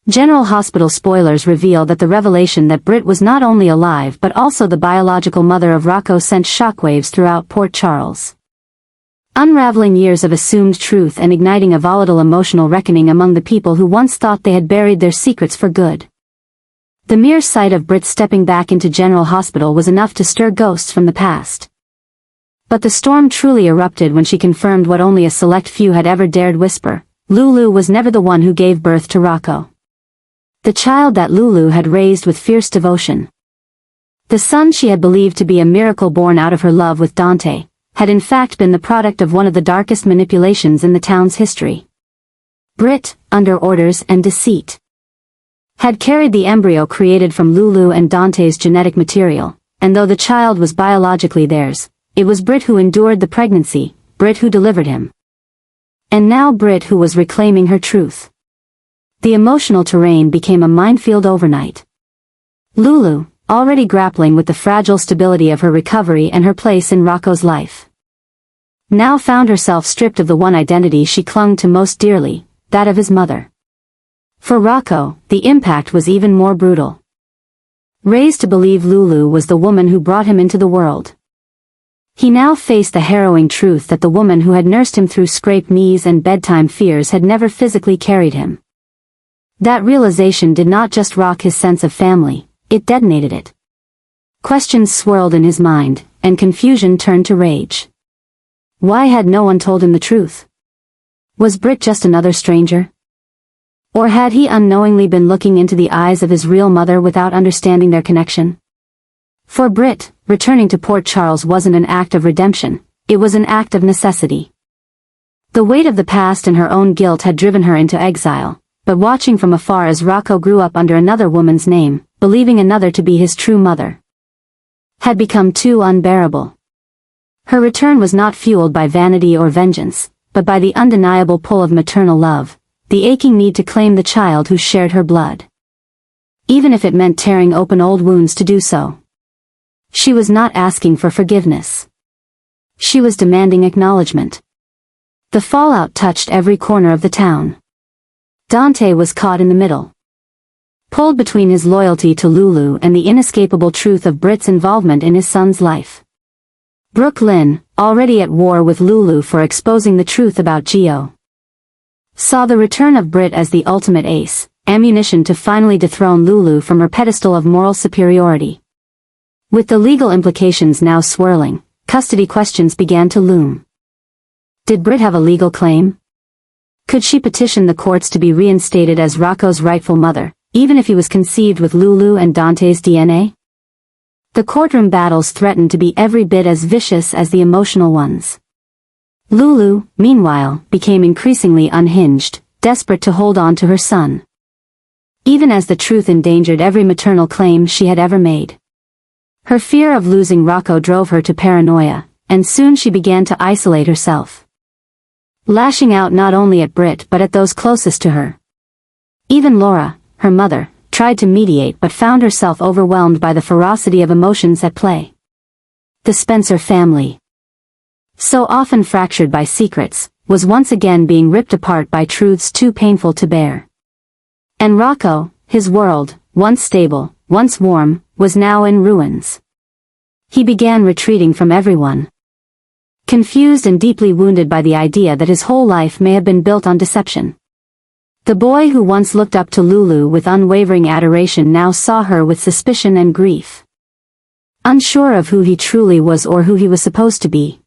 General Hospital spoilers reveal that the revelation that Britt was not only alive but also the biological mother of Rocco sent shockwaves throughout Port Charles. Unraveling years of assumed truth and igniting a volatile emotional reckoning among the people who once thought they had buried their secrets for good. The mere sight of Britt stepping back into General Hospital was enough to stir ghosts from the past. But the storm truly erupted when she confirmed what only a select few had ever dared whisper: Lulu was never the one who gave birth to Rocco. The child that Lulu had raised with fierce devotion. The son she had believed to be a miracle born out of her love with Dante, had in fact been the product of one of the darkest manipulations in the town's history. Britt, under orders and deceit, had carried the embryo created from Lulu and Dante's genetic material, and though the child was biologically theirs, it was Britt who endured the pregnancy, Britt who delivered him. And now Britt who was reclaiming her truth. The emotional terrain became a minefield overnight. Lulu, already grappling with the fragile stability of her recovery and her place in Rocco's life, now found herself stripped of the one identity she clung to most dearly, that of his mother. For Rocco, the impact was even more brutal. Raised to believe Lulu was the woman who brought him into the world, he now faced the harrowing truth that the woman who had nursed him through scraped knees and bedtime fears had never physically carried him. That realization did not just rock his sense of family, it detonated it. Questions swirled in his mind, and confusion turned to rage. Why had no one told him the truth? Was Britt just another stranger? Or had he unknowingly been looking into the eyes of his real mother without understanding their connection? For Britt, returning to Port Charles wasn't an act of redemption, it was an act of necessity. The weight of the past and her own guilt had driven her into exile, but watching from afar as Rocco grew up under another woman's name, believing another to be his true mother, had become too unbearable. Her return was not fueled by vanity or vengeance, but by the undeniable pull of maternal love, the aching need to claim the child who shared her blood. Even if it meant tearing open old wounds to do so. She was not asking for forgiveness. She was demanding acknowledgement. The fallout touched every corner of the town. Dante was caught in the middle. Pulled between his loyalty to Lulu and the inescapable truth of Britt's involvement in his son's life. Brooke Lynn, already at war with Lulu for exposing the truth about Gio, saw the return of Britt as the ultimate ace, ammunition to finally dethrone Lulu from her pedestal of moral superiority. With the legal implications now swirling, custody questions began to loom. Did Britt have a legal claim? Could she petition the courts to be reinstated as Rocco's rightful mother, even if he was conceived with Lulu and Dante's DNA? The courtroom battles threatened to be every bit as vicious as the emotional ones. Lulu, meanwhile, became increasingly unhinged, desperate to hold on to her son, even as the truth endangered every maternal claim she had ever made. Her fear of losing Rocco drove her to paranoia, and soon she began to isolate herself, lashing out not only at Britt but at those closest to her. Even Laura, her mother, tried to mediate but found herself overwhelmed by the ferocity of emotions at play. The Spencer family, so often fractured by secrets, was once again being ripped apart by truths too painful to bear. And Rocco, his world, once stable, once warm, was now in ruins. He began retreating from everyone, confused and deeply wounded by the idea that his whole life may have been built on deception. The boy who once looked up to Lulu with unwavering adoration now saw her with suspicion and grief. Unsure of who he truly was or who he was supposed to be.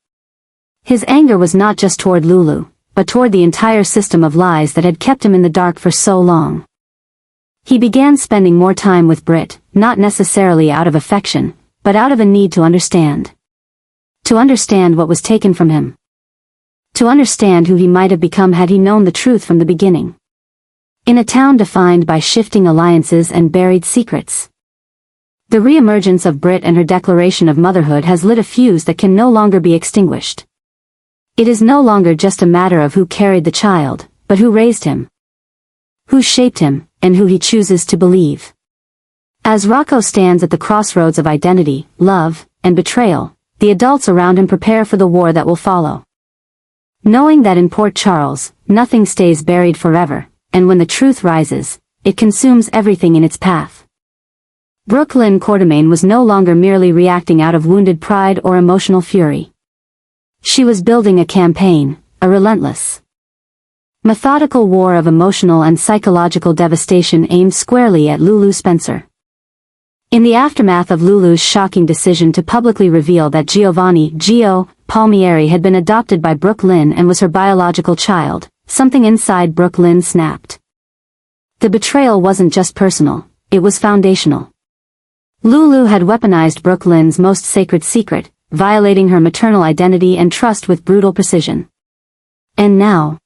His anger was not just toward Lulu, but toward the entire system of lies that had kept him in the dark for so long. He began spending more time with Britt, not necessarily out of affection, but out of a need to understand. To understand what was taken from him. To understand who he might have become had he known the truth from the beginning. In a town defined by shifting alliances and buried secrets. The re-emergence of Britt and her declaration of motherhood has lit a fuse that can no longer be extinguished. It is no longer just a matter of who carried the child, but who raised him, who shaped him, and who he chooses to believe. As Rocco stands at the crossroads of identity, love, and betrayal, the adults around him prepare for the war that will follow. Knowing that in Port Charles, nothing stays buried forever, and when the truth rises, it consumes everything in its path. Brooke Lynn Quartermain was no longer merely reacting out of wounded pride or emotional fury. She was building a campaign, a relentless, methodical war of emotional and psychological devastation aimed squarely at Lulu Spencer. In the aftermath of Lulu's shocking decision to publicly reveal that Giovanni Gio Palmieri had been adopted by Brooke Lynn and was her biological child, something inside Brooke Lynn snapped. The betrayal wasn't just personal, it was foundational. Lulu had weaponized Brooke Lynn's most sacred secret, violating her maternal identity and trust with brutal precision. And now,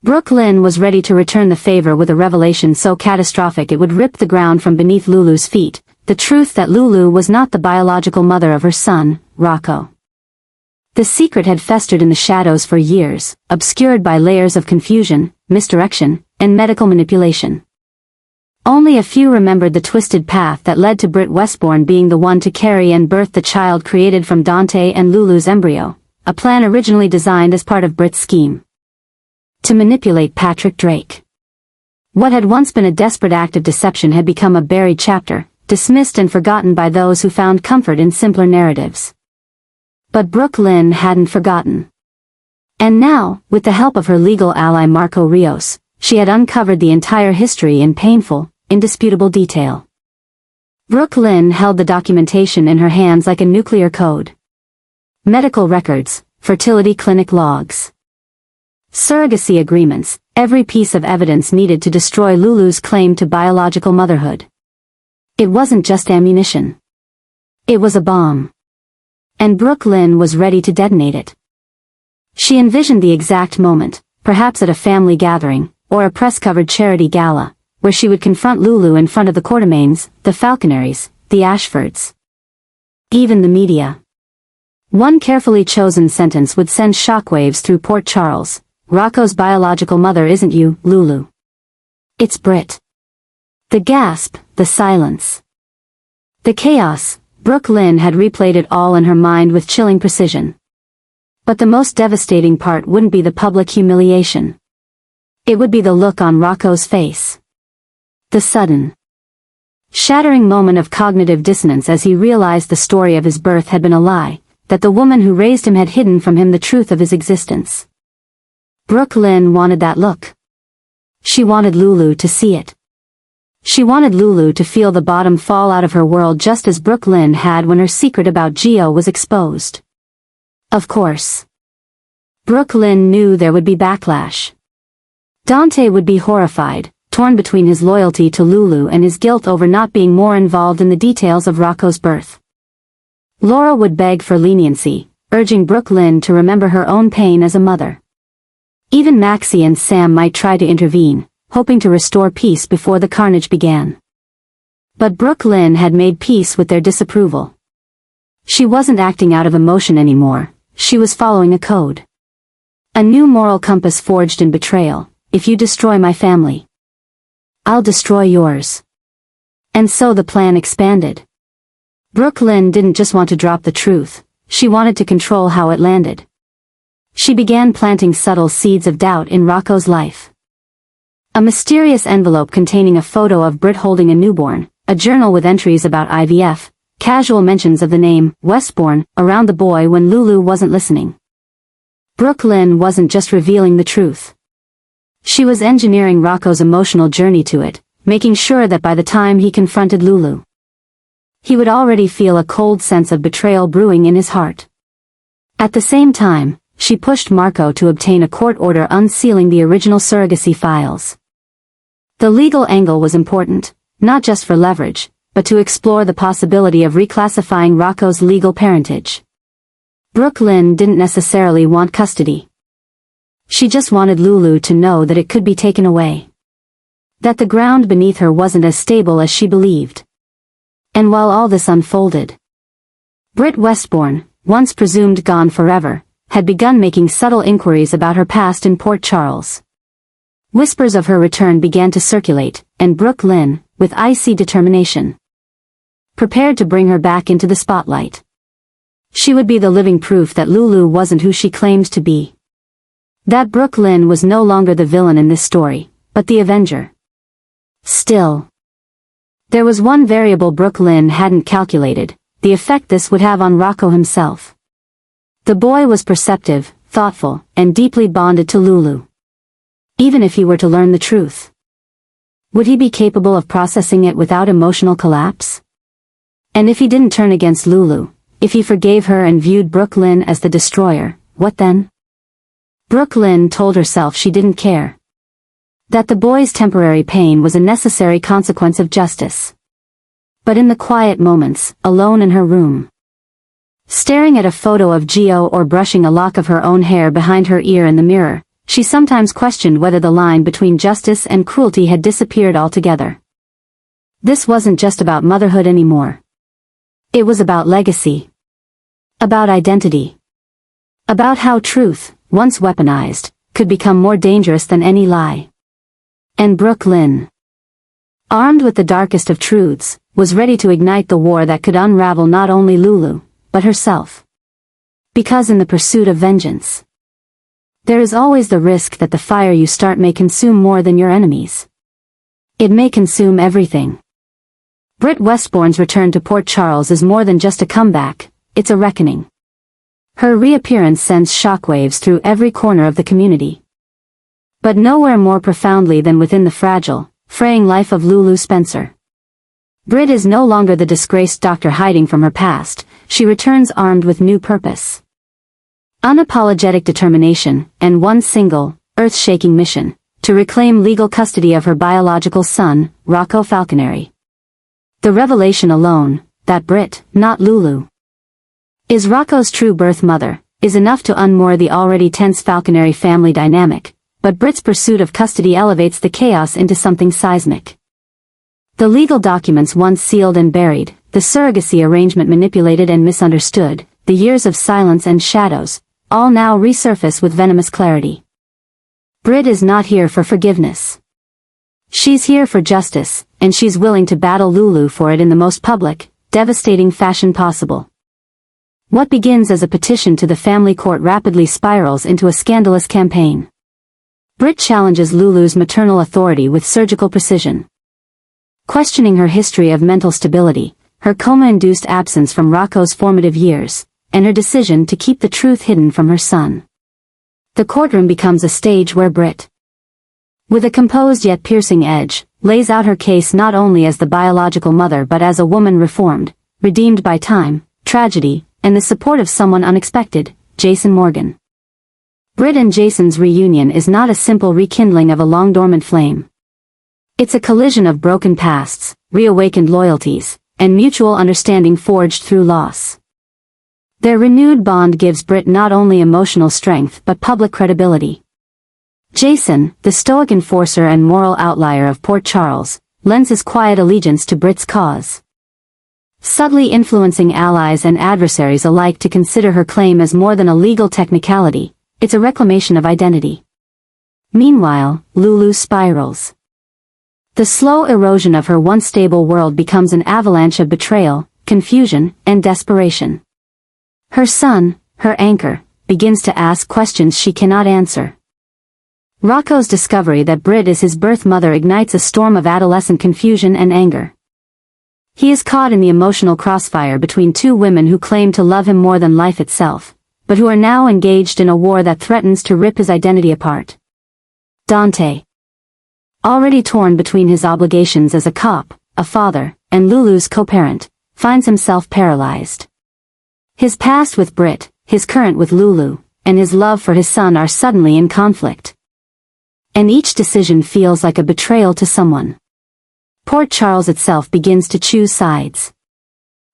Brooke Lynn was ready to return the favor with a revelation so catastrophic it would rip the ground from beneath Lulu's feet, the truth that Lulu was not the biological mother of her son, Rocco. The secret had festered in the shadows for years, obscured by layers of confusion, misdirection, and medical manipulation. Only a few remembered the twisted path that led to Britt Westbourne being the one to carry and birth the child created from Dante and Lulu's embryo, a plan originally designed as part of Britt's scheme to manipulate Patrick Drake. What had once been a desperate act of deception had become a buried chapter, dismissed and forgotten by those who found comfort in simpler narratives. But Brooke Lynn hadn't forgotten. And now, with the help of her legal ally Marco Rios, she had uncovered the entire history in painful, indisputable detail. Brooke Lynn held the documentation in her hands like a nuclear code. Medical records, fertility clinic logs, surrogacy agreements, every piece of evidence needed to destroy Lulu's claim to biological motherhood. It wasn't just ammunition. It was a bomb. And Brooke Lynn was ready to detonate it. She envisioned the exact moment, perhaps at a family gathering, or a press-covered charity gala, where she would confront Lulu in front of the Quartermains, the Falconerys, the Ashfords, even the media. One carefully chosen sentence would send shockwaves through Port Charles. Rocco's biological mother isn't you, Lulu. It's Britt. The gasp, the silence, the chaos. Brooke Lynn had replayed it all in her mind with chilling precision. But the most devastating part wouldn't be the public humiliation. It would be the look on Rocco's face. The sudden, shattering moment of cognitive dissonance as he realized the story of his birth had been a lie, that the woman who raised him had hidden from him the truth of his existence. Brooke Lynn wanted that look. She wanted Lulu to see it. She wanted Lulu to feel the bottom fall out of her world just as Brooke Lynn had when her secret about Gio was exposed. Of course, Brooke Lynn knew there would be backlash. Dante would be horrified, torn between his loyalty to Lulu and his guilt over not being more involved in the details of Rocco's birth. Laura would beg for leniency, urging Brooke Lynn to remember her own pain as a mother. Even Maxie and Sam might try to intervene, hoping to restore peace before the carnage began. But Brooke Lynn had made peace with their disapproval. She wasn't acting out of emotion anymore, she was following a code. A new moral compass forged in betrayal: if you destroy my family, I'll destroy yours. And so the plan expanded. Brooke Lynn didn't just want to drop the truth, she wanted to control how it landed. She began planting subtle seeds of doubt in Rocco's life. A mysterious envelope containing a photo of Britt holding a newborn, a journal with entries about IVF, casual mentions of the name Westbourne around the boy when Lulu wasn't listening. Brooke Lynn wasn't just revealing the truth. She was engineering Rocco's emotional journey to it, making sure that by the time he confronted Lulu, he would already feel a cold sense of betrayal brewing in his heart. At the same time, she pushed Marco to obtain a court order unsealing the original surrogacy files. The legal angle was important, not just for leverage, but to explore the possibility of reclassifying Rocco's legal parentage. Brooke Lynn didn't necessarily want custody. She just wanted Lulu to know that it could be taken away. That the ground beneath her wasn't as stable as she believed. And while all this unfolded, Britt Westbourne, once presumed gone forever, had begun making subtle inquiries about her past in Port Charles. Whispers of her return began to circulate, and Brooke Lynn, with icy determination, prepared to bring her back into the spotlight. She would be the living proof that Lulu wasn't who she claimed to be. That Brooke Lynn was no longer the villain in this story, but the avenger. Still, there was one variable Brooke Lynn hadn't calculated: the effect this would have on Rocco himself. The boy was perceptive, thoughtful, and deeply bonded to Lulu. Even if he were to learn the truth, would he be capable of processing it without emotional collapse? And if he didn't turn against Lulu, if he forgave her and viewed Brooke Lynn as the destroyer, what then? Brooke Lynn told herself she didn't care. That the boy's temporary pain was a necessary consequence of justice. But in the quiet moments, alone in her room, staring at a photo of Gio or brushing a lock of her own hair behind her ear in the mirror, she sometimes questioned whether the line between justice and cruelty had disappeared altogether. This wasn't just about motherhood anymore. It was about legacy. About identity. About how truth, once weaponized, could become more dangerous than any lie. And Brooke Lynn, armed with the darkest of truths, was ready to ignite the war that could unravel not only Lulu, but herself. Because in the pursuit of vengeance, there is always the risk that the fire you start may consume more than your enemies. It may consume everything. Britt Westbourne's return to Port Charles is more than just a comeback, it's a reckoning. Her reappearance sends shockwaves through every corner of the community. But nowhere more profoundly than within the fragile, fraying life of Lulu Spencer. Britt is no longer the disgraced doctor hiding from her past, she returns armed with new purpose. Unapologetic determination, and one single, earth-shaking mission: to reclaim legal custody of her biological son, Rocco Falconeri. The revelation alone, that Britt, not Lulu, is Rocco's true birth mother, is enough to unmoor the already tense Falconeri family dynamic, but Britt's pursuit of custody elevates the chaos into something seismic. The legal documents once sealed and buried, the surrogacy arrangement manipulated and misunderstood, the years of silence and shadows, all now resurface with venomous clarity. Britt is not here for forgiveness. She's here for justice, and she's willing to battle Lulu for it in the most public, devastating fashion possible. What begins as a petition to the family court rapidly spirals into a scandalous campaign. Britt challenges Lulu's maternal authority with surgical precision. Questioning her history of mental stability, her coma-induced absence from Rocco's formative years, and her decision to keep the truth hidden from her son. The courtroom becomes a stage where Britt, with a composed yet piercing edge, lays out her case not only as the biological mother but as a woman reformed, redeemed by time, tragedy, and the support of someone unexpected, Jason Morgan. Britt and Jason's reunion is not a simple rekindling of a long-dormant flame. It's a collision of broken pasts, reawakened loyalties, and mutual understanding forged through loss. Their renewed bond gives Britt not only emotional strength but public credibility. Jason, the stoic enforcer and moral outlier of Port Charles, lends his quiet allegiance to Britt's cause, subtly influencing allies and adversaries alike to consider her claim as more than a legal technicality, it's a reclamation of identity. Meanwhile, Lulu spirals. The slow erosion of her once stable world becomes an avalanche of betrayal, confusion, and desperation. Her son, her anchor, begins to ask questions she cannot answer. Rocco's discovery that Britt is his birth mother ignites a storm of adolescent confusion and anger. He is caught in the emotional crossfire between two women who claim to love him more than life itself, but who are now engaged in a war that threatens to rip his identity apart. Dante, already torn between his obligations as a cop, a father, and Lulu's co-parent, finds himself paralyzed. His past with Britt, his current with Lulu, and his love for his son are suddenly in conflict. And each decision feels like a betrayal to someone. Port Charles itself begins to choose sides.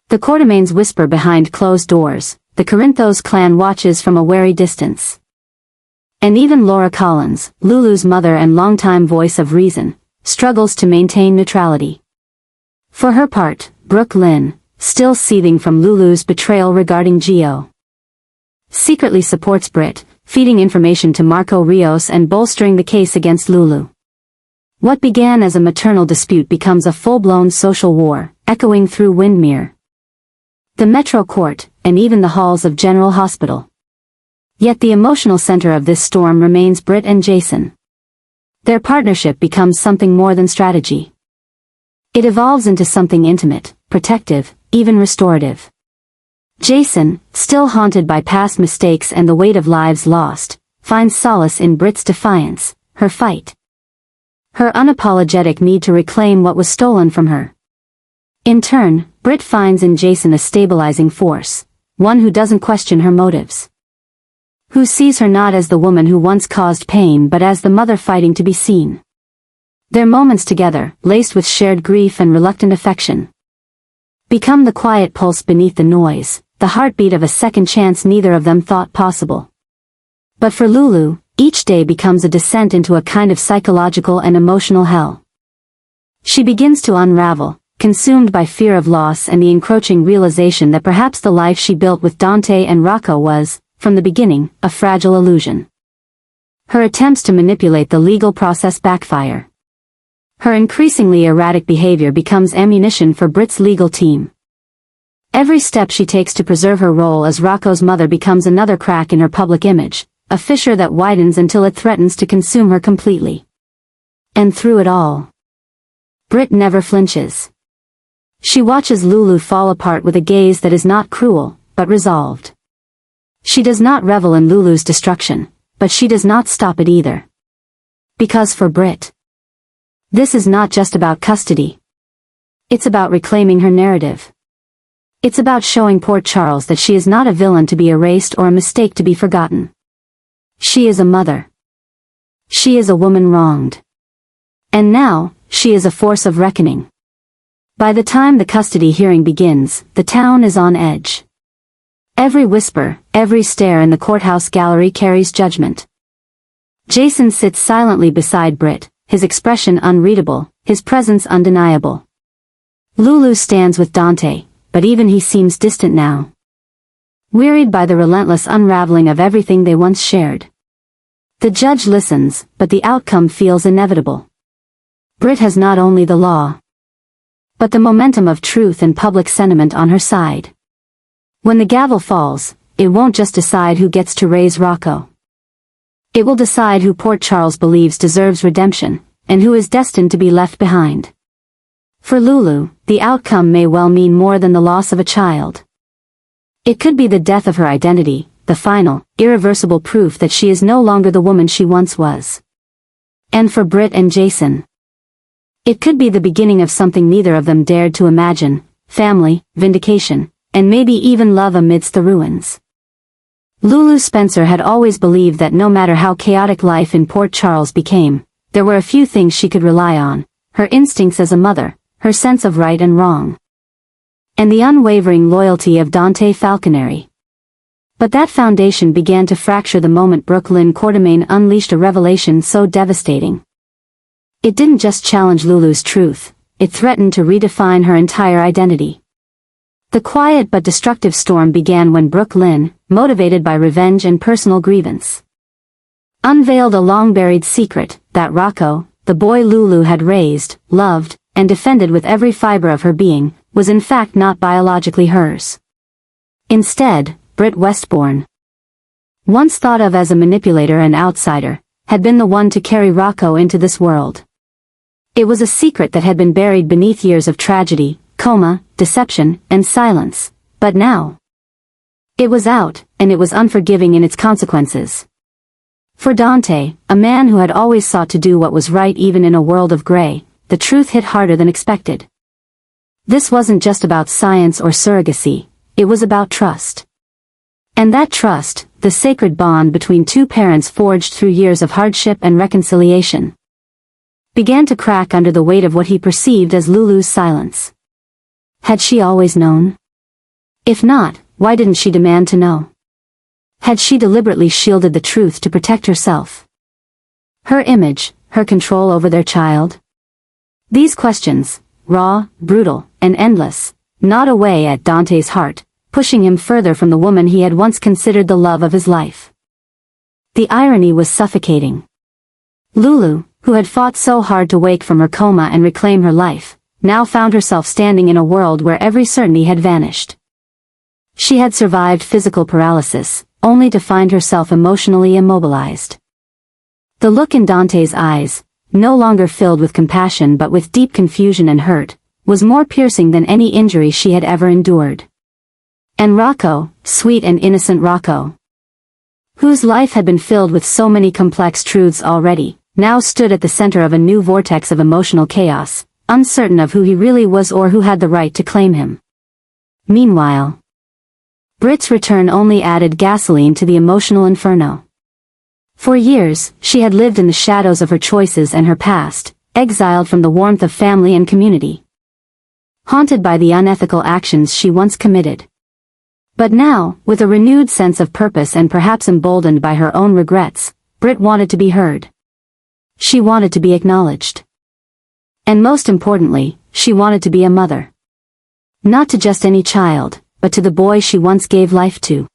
The Quartermaines whisper behind closed doors, the Corinthos clan watches from a wary distance. And even Laura Collins, Lulu's mother and longtime voice of reason, struggles to maintain neutrality. For her part, Brooke Lynn, still seething from Lulu's betrayal regarding Gio, secretly supports Britt, feeding information to Marco Rios and bolstering the case against Lulu. What began as a maternal dispute becomes a full-blown social war, echoing through Windermere, the Metro Court, and even the halls of General Hospital. Yet the emotional center of this storm remains Britt and Jason. Their partnership becomes something more than strategy. It evolves into something intimate, protective, even restorative. Jason, still haunted by past mistakes and the weight of lives lost, finds solace in Britt's defiance, her fight. Her unapologetic need to reclaim what was stolen from her. In turn, Britt finds in Jason a stabilizing force, one who doesn't question her motives. Who sees her not as the woman who once caused pain but as the mother fighting to be seen. Their moments together, laced with shared grief and reluctant affection, become the quiet pulse beneath the noise, the heartbeat of a second chance neither of them thought possible. But for Lulu, each day becomes a descent into a kind of psychological and emotional hell. She begins to unravel, consumed by fear of loss and the encroaching realization that perhaps the life she built with Dante and Rocco was, from the beginning, a fragile illusion. Her attempts to manipulate the legal process backfire. Her increasingly erratic behavior becomes ammunition for Britt's legal team. Every step she takes to preserve her role as Rocco's mother becomes another crack in her public image, a fissure that widens until it threatens to consume her completely. And through it all, Britt never flinches. She watches Lulu fall apart with a gaze that is not cruel, but resolved. She does not revel in Lulu's destruction, but she does not stop it either. Because for Britt, this is not just about custody. It's about reclaiming her narrative. It's about showing poor Charles that she is not a villain to be erased or a mistake to be forgotten. She is a mother. She is a woman wronged. And now, she is a force of reckoning. By the time the custody hearing begins, the town is on edge. Every whisper, every stare in the courthouse gallery carries judgment. Jason sits silently beside Britt, his expression unreadable, his presence undeniable. Lulu stands with Dante, but even he seems distant now. Wearied by the relentless unraveling of everything they once shared. The judge listens, but the outcome feels inevitable. Britt has not only the law, but the momentum of truth and public sentiment on her side. When the gavel falls, it won't just decide who gets to raise Rocco. It will decide who Port Charles believes deserves redemption, and who is destined to be left behind. For Lulu, the outcome may well mean more than the loss of a child. It could be the death of her identity, the final, irreversible proof that she is no longer the woman she once was. And for Britt and Jason, it could be the beginning of something neither of them dared to imagine, family, vindication, and maybe even love amidst the ruins. Lulu Spencer had always believed that no matter how chaotic life in Port Charles became, there were a few things she could rely on, her instincts as a mother, her sense of right and wrong, and the unwavering loyalty of Dante Falconeri. But that foundation began to fracture the moment Brooklyn Quartermain unleashed a revelation so devastating. It didn't just challenge Lulu's truth, it threatened to redefine her entire identity. The quiet but destructive storm began when Brooklyn, motivated by revenge and personal grievance, unveiled a long-buried secret, that Rocco, the boy Lulu had raised, loved, and defended with every fiber of her being, was in fact not biologically hers. Instead, Britt Westbourne, once thought of as a manipulator and outsider, had been the one to carry Rocco into this world. It was a secret that had been buried beneath years of tragedy, coma, deception, and silence, but now it was out, and it was unforgiving in its consequences. For Dante, a man who had always sought to do what was right even in a world of gray, the truth hit harder than expected. This wasn't just about science or surrogacy, it was about trust. And that trust, the sacred bond between two parents forged through years of hardship and reconciliation, began to crack under the weight of what he perceived as Lulu's silence. Had she always known? If not, why didn't she demand to know? Had she deliberately shielded the truth to protect herself? Her image, her control over their child? These questions, raw, brutal, and endless, gnawed away at Dante's heart, pushing him further from the woman he had once considered the love of his life. The irony was suffocating. Lulu, who had fought so hard to wake from her coma and reclaim her life, now found herself standing in a world where every certainty had vanished. She had survived physical paralysis, only to find herself emotionally immobilized. The look in Dante's eyes, no longer filled with compassion but with deep confusion and hurt, was more piercing than any injury she had ever endured. And Rocco, sweet and innocent Rocco, whose life had been filled with so many complex truths already, now stood at the center of a new vortex of emotional chaos, uncertain of who he really was or who had the right to claim him. Meanwhile, Britt's return only added gasoline to the emotional inferno. For years, she had lived in the shadows of her choices and her past, exiled from the warmth of family and community, haunted by the unethical actions she once committed. But now, with a renewed sense of purpose and perhaps emboldened by her own regrets, Britt wanted to be heard. She wanted to be acknowledged. And most importantly, she wanted to be a mother. Not to just any child, but to the boy she once gave life to.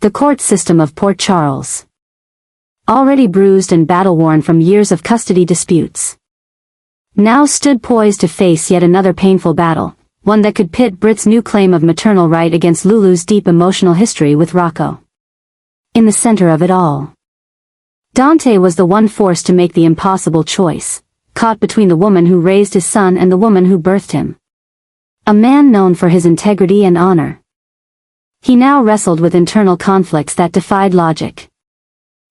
The court system of Port Charles, already bruised and battle-worn from years of custody disputes, now stood poised to face yet another painful battle, one that could pit Britt's new claim of maternal right against Lulu's deep emotional history with Rocco. In the center of it all, Dante was the one forced to make the impossible choice, caught between the woman who raised his son and the woman who birthed him. A man known for his integrity and honor. He now wrestled with internal conflicts that defied logic.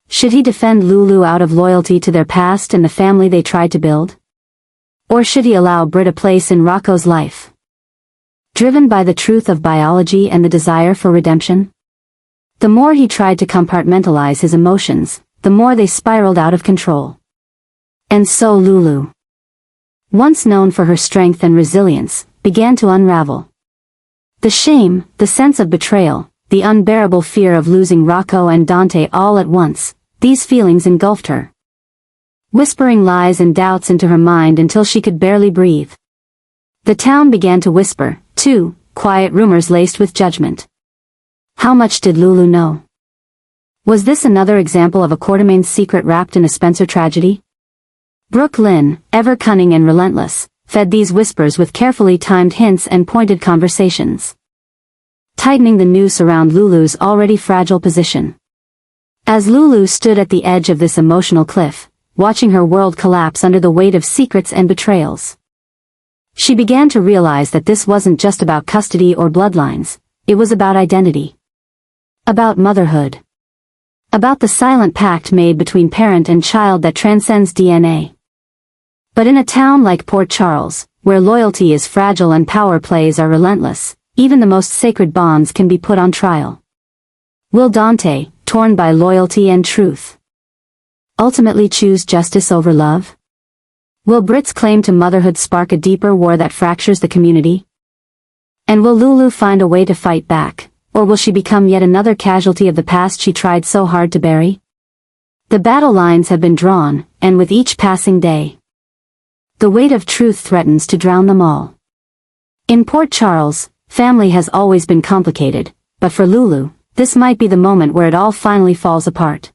Should he defend Lulu out of loyalty to their past and the family they tried to build? Or should he allow Britt a place in Rocco's life, driven by the truth of biology and the desire for redemption? The more he tried to compartmentalize his emotions, the more they spiraled out of control. And so Lulu, once known for her strength and resilience, began to unravel. The shame, the sense of betrayal, the unbearable fear of losing Rocco and Dante all at once, these feelings engulfed her, whispering lies and doubts into her mind until she could barely breathe. The town began to whisper, too, quiet rumors laced with judgment. How much did Lulu know? Was this another example of a Quartermain's secret wrapped in a Spencer tragedy? Brooke Lynn, ever cunning and relentless, fed these whispers with carefully timed hints and pointed conversations, tightening the noose around Lulu's already fragile position. As Lulu stood at the edge of this emotional cliff, watching her world collapse under the weight of secrets and betrayals, she began to realize that this wasn't just about custody or bloodlines, it was about identity. About motherhood. About the silent pact made between parent and child that transcends DNA. But in a town like Port Charles, where loyalty is fragile and power plays are relentless, even the most sacred bonds can be put on trial. Will Dante, torn by loyalty and truth, ultimately choose justice over love? Will Britt's claim to motherhood spark a deeper war that fractures the community? And will Lulu find a way to fight back, or will she become yet another casualty of the past she tried so hard to bury? The battle lines have been drawn, and with each passing day, the weight of truth threatens to drown them all. In Port Charles, family has always been complicated, but for Lulu, this might be the moment where it all finally falls apart.